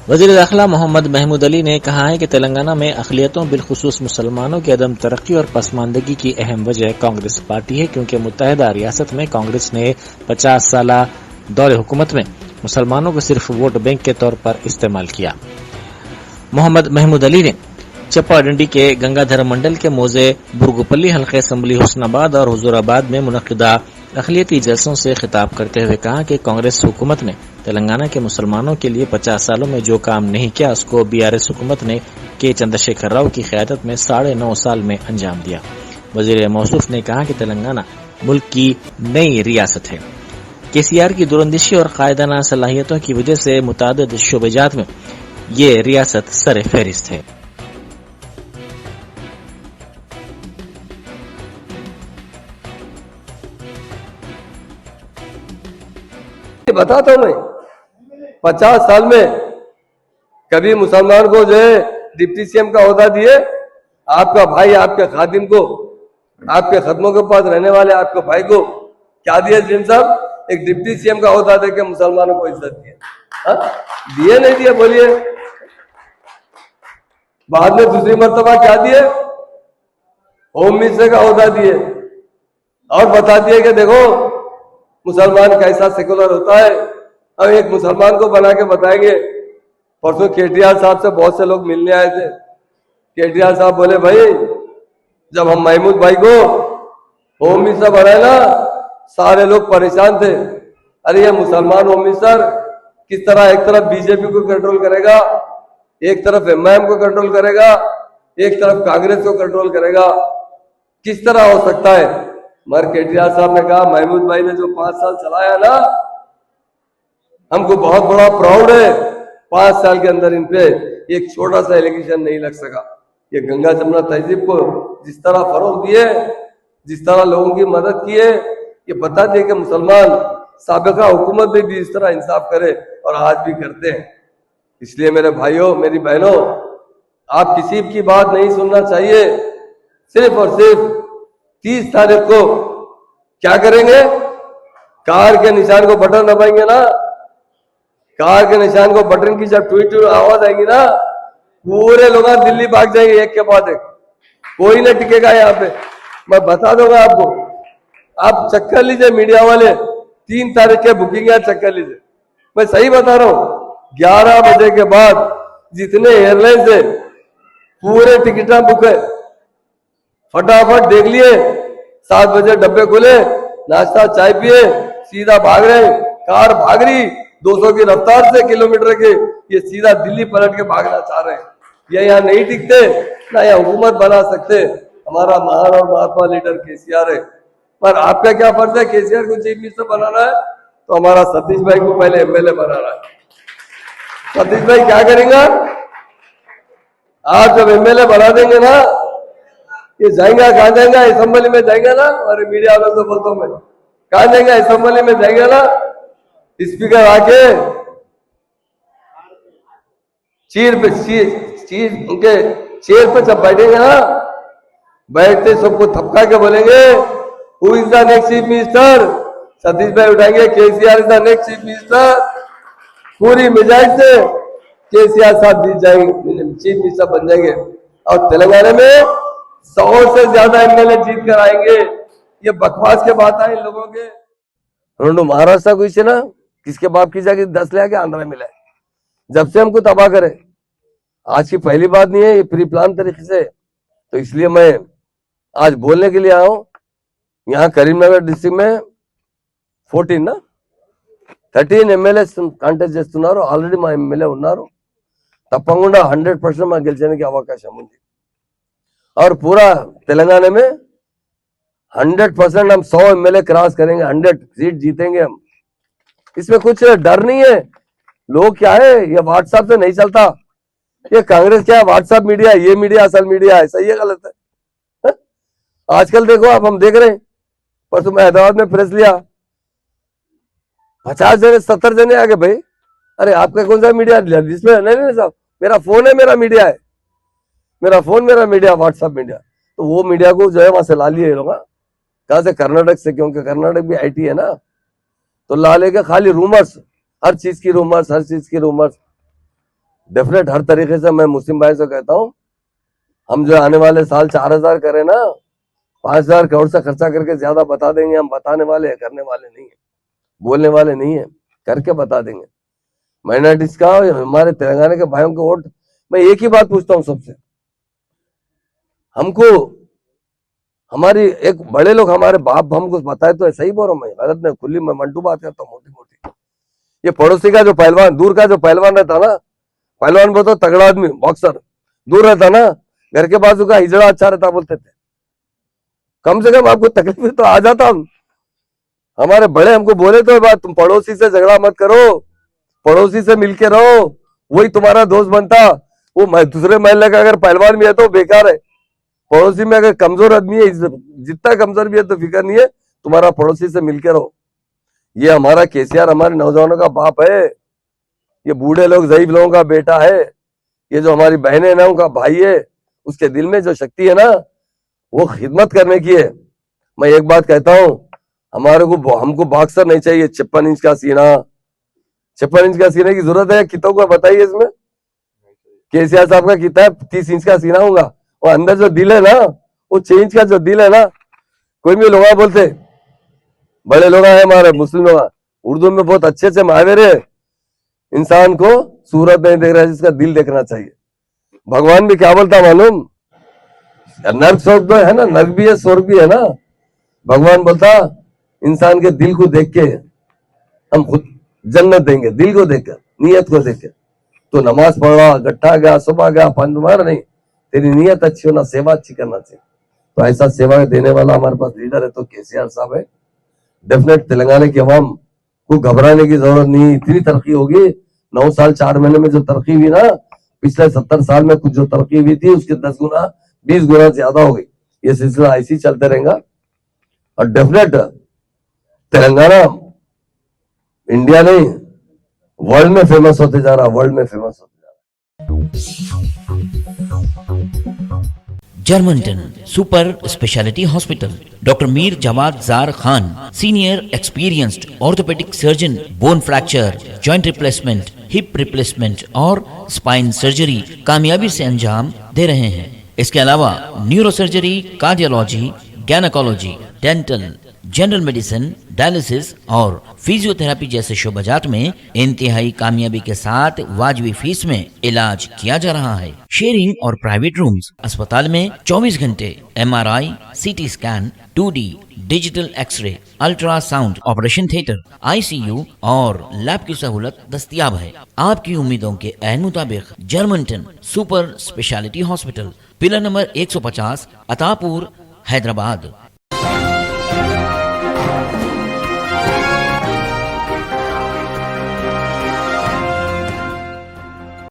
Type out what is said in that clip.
वज़ीर दाखिला मोहम्मद महमूद अली ने कहा है कि तेलंगाना में अक़लियतों बिलखुसूस मुसलमानों की अदम तरक्की और पसमानदगी की अहम वजह कांग्रेस पार्टी है, क्योंकि मुत्तहिदा रियासत में कांग्रेस ने 50 साला दौरे हुकूमत में मुसलमानों को सिर्फ वोट बैंक के तौर पर इस्तेमाल किया। मोहम्मद महमूद अली ने चप्पाडंडी के गंगाधर मंडल के मौजे बुरगुपल्ली हल्के असम्बली हुस्नाबाद और हुजूराबाद में मुनक्किदा अक़लियती जलसों से खिताब करते हुए कहा कि कांग्रेस हुकूमत ने तेलंगाना के मुसलमानों के लिए 50 सालों में जो काम नहीं किया उसको बीआरएस हुकूमत ने के चंद्रशेखर राव की क़यादत में 9.5 साल में अंजाम दिया। वज़ीर मौसूफ ने कहा कि तेलंगाना मुल्क की नई रियासत है। केसीआर की दूरंदेशी और कायदाना सलाहियतों की वजह से मुतादिद शोबेजात में ये रियासत सर फहरिस्त है। बताता हूं मैं 50 साल में कभी मुसलमान को जो है डिप्टी सीएम का ओहदा दिए, आपका भाई आपके खादिम को, आपके खत्मों के पास रहने वाले आपके भाई को क्या दिए जिन साहब? एक डिप्टी सीएम का ओहदा देके मुसलमानों को इज्जत दिया। दिए नहीं दिए बोलिए? बाद में दूसरी मर्तबा क्या दिए? होम मिनिस्टर का ओहदा दिए और बता दिए कि देखो मुसलमान कैसा सेकुलर होता है। अब एक मुसलमान को बना के बताएंगे। परसों केटीआर साहब से बहुत से लोग मिलने आए थे। केटीआर साहब बोले भाई जब हम महमूद भाई को होम मिनिस्टर बनाए ना, सारे लोग परेशान थे। अरे ये मुसलमान होम मिनिस्टर किस तरह एक तरफ बीजेपी को कंट्रोल करेगा, एक तरफ एमआईएम को कंट्रोल करेगा, एक तरफ कांग्रेस को कंट्रोल करेगा, किस तरह हो सकता है? मगर केटीआर साहब ने कहा महमूद भाई ने जो 5 साल चलाया ना, हमको बहुत बड़ा प्राउड है। 5 साल के अंदर इन पे एक छोटा सा एलिगेशन नहीं लग सका। ये गंगा जमुना तहजीब को जिस तरह फरोग दिए, जिस तरह लोगों की मदद की है, ये बता दिए कि मुसलमान साबिका हुकूमत में भी इस तरह इंसाफ करे और आज भी करते हैं। इसलिए मेरे भाइयों मेरी बहनों, आप किसी की बात नहीं सुनना चाहिए। सिर्फ और सिर्फ 30 तारीख को क्या करेंगे? कार के निशान को बटन दबाएंगे ना, कार के निशान को बटन की जब ट्वीट आवाज आएगी ना, पूरे लोग दिल्ली भाग जाएंगे एक के बाद एक, कोई नहीं टिकेगा यहाँ पे। मैं बता दूंगा आपको, आप चक्कर लीजिए मीडिया वाले, 3 तारीख के बुकिंग है, चक्कर लीजिए। मैं सही बता रहा हूं, 11 बजे के बाद जितने एयरलाइन है पूरे टिकटा बुक है। फटाफट देख लिए, 7 बजे डब्बे खुले, नाश्ता चाय पिए, सीधा भाग रहे। कार भाग रही 200 की रफ्तार से किलोमीटर के, ये सीधा दिल्ली पलट के भागना चाह रहे हैं। ये यहाँ नहीं टिकते, ना यहाँ हुकूमत बना सकते। हमारा महान और महात्मा लीडर केसीआर है। पर आपका क्या फर्ज है? केसीआर को चीफ मिनिस्टर बनाना है तो हमारा सतीश भाई को पहले एमएलए बनाना है। सतीश भाई क्या करेंगे? आप जब एमएलए बना देंगे ना, ये जाएंगे कहाँ जाएंगे? असेंबली में जाएंगे ना। अरे मीडिया वालों से बोलता हूं मैं, कहाँ जाएंगे? असेंबली में जाएंगे ना, स्पीकर आके उनके चेयर पे जब बैठेंगे ना, बैठते सबको थपका के बोलेंगे who is the next chief minister? Satish भाई उठाएंगे KCR is the next chief minister. पूरी मिजाज से केसीआर साहब जीत जाएंगे, चीफ मिनिस्टर बन जाएंगे और तेलंगाना में 100 से ज्यादा एमएलए जीत कर आएंगे। ये बकवास के बात है इन लोगों के। उन्होंने महाराष्ट्र को इसे ना किसके बाप की जाके 10 ले आके आंध्रा मिला है, जब से हमको तबाह करे। आज की पहली बात नहीं है, ये प्री प्लान तरीके से। तो इसलिए मैं आज बोलने के लिए आया हूं। यहाँ करीमनगर डिस्ट्रिक्ट में 13 ఎమ్మెల్యే కాంటెస్ట్ చేస్తున్నారు. ఆల్రెడీ మా ఎమ్మెల్యే ఉన్నారు. తప్పకుండా 100% మాకు గెలిచడానికి అవకాశం ఉంది. और पूरा तेलंगाना में 100% हम 100 एमएलए क्रॉस करेंगे, 100 सीट जीतेंगे हम। इसमें कुछ डर नहीं है। लोग क्या है, ये व्हाट्सएप से नहीं चलता। ये कांग्रेस क्या है, व्हाट्सएप मीडिया, ये मीडिया असल मीडिया है। सही है गलत है? आजकल देखो आप, हम देख रहे हैं, परसों मैं हैदराबाद में प्रेस लिया, 50 जने 70 जने आ गए। भाई अरे आपका कौन सा मीडिया जिसमें? नहीं साहब, मेरा फोन है, मेरा मीडिया है, मेरा फोन मेरा मीडिया, व्हाट्सएप मीडिया। तो वो मीडिया को जो है वहां से ला लिए लोग। कहां से? कर्नाटक से, क्योंकि कर्नाटक भी आईटी है ना। तो ला लेके खाली रूमर्स, हर चीज की रूमर्स। डेफिनेट हर तरीके से मैं मुस्लिम भाई से कहता हूँ, हम जो आने वाले साल 4,000 करें ना, 5,000 करोड़ से खर्चा करके ज्यादा बता देंगे। हम बताने वाले हैं, करने वाले नहीं है, बोलने वाले नहीं है, करके बता देंगे। माइनॉरिटीज का, हमारे तेलंगाना के भाइयों के वोट, मैं एक ही बात पूछता हूँ सबसे, हमको हमारी एक बड़े लोग, हमारे बाप हमको बताए तो सही बोल रहा हूं मैं, गलत नहीं, खुली मैं मंटू बात करता हूँ मोटी मोटी। ये पड़ोसी का जो पहलवान, दूर का जो पहलवान रहता ना, पहलवान बोलते तगड़ा आदमी, बॉक्सर दूर रहता ना, घर के बाजू का हिजड़ा अच्छा रहता बोलते थे। कम से कम आपको तकलीफ तो आ जाता। हमारे बड़े हमको बोले तो बात, तुम पड़ोसी से झगड़ा मत करो, पड़ोसी से मिलके रहो, वही तुम्हारा दोस्त बनता। वो दूसरे महल्ले का अगर पहलवान भी है तो बेकार है, पड़ोसी में अगर कमजोर आदमी है, जितना कमजोर भी है तो फिक्र नहीं है, तुम्हारा पड़ोसी से मिलके रहो। ये हमारा केसीआर हमारे नौजवानों का बाप है, ये बूढ़े लोग ज़ईफ लोगों का बेटा है, ये जो हमारी बहनें ना उनका भाई है। उसके दिल में जो शक्ति है ना, वो खिदमत करने की है। मैं एक बात कहता हूं, हमको बॉक्सर नहीं चाहिए 56 इंच का सीना। 56 इंच का सीने की जरूरत है कितों को बताइए इसमें? केसीआर साहब का कितना है? 30 इंच का सीना होगा। और अंदर जो दिल है ना, वो 6 इंच का जो दिल है ना, कोई भी लोग बोलते, बड़े लोग हैं हमारे मुस्लिम लोग, उर्दू में बहुत अच्छे से मुहावरे, इंसान को सूरत नहीं देख रहा है, जिसका दिल देखना चाहिए। भगवान भी क्या बोलता मालूम? नर्क स्वर्ग है ना, नर्क भी है स्वर्ग भी है ना। भगवान बोलता इंसान के दिल को देख के हम खुद जन्नत देंगे, दिल को देखकर, नीयत को देखकर। तो नमाज पढ़ रहा, गट्ठा गया, सुबह गया, पंज मार नहीं, तेरी नीयत अच्छी होना, सेवा अच्छी करना चाहिए। तो ऐसा सेवा देने वाला हमारे पास लीडर है तो केसीआर साहब है। डेफिनेट तेलंगाना की आवाम को घबराने की जरूरत नहीं, इतनी तरक्की होगी। 9 साल 4 महीने में जो तरक्की हुई ना, पिछले 70 साल में कुछ जो तरक्की हुई थी उसके 10 गुना 20 गुना ज्यादा हो गई। ये सिलसिला ऐसे ही चलते रहेगा और डेफिनेट तेलंगाना इंडिया नहीं वर्ल्ड में फेमस होते जा रहा, वर्ल्ड में फेमस होते जा रहा। जर्मनटन super speciality hospital, doctor Mir Jawad Zar Khan, senior experienced orthopaedic surgeon, bone fracture, joint replacement, hip replacement और स्पाइन सर्जरी कामयाबी से अंजाम दे रहे हैं। इसके अलावा neuro surgery, cardiology, gynaecology, dental, general medicine, dialysis और फिजियोथेरेपी जैसे शोबाजात में इंतहाई कामयाबी के साथ वाजिबी फीस में इलाज किया जा रहा है। शेयरिंग और प्राइवेट रूम्स, अस्पताल में 24 घंटे MRI, CT scan, 2D digital x-ray, ultrasound, operation theatre, ICU और लैब की सहूलत दस्तयाब है। आपकी उम्मीदों के ऐन मुताबिक Germanten super speciality hospital, pillar number 150, Attapur, Hyderabad.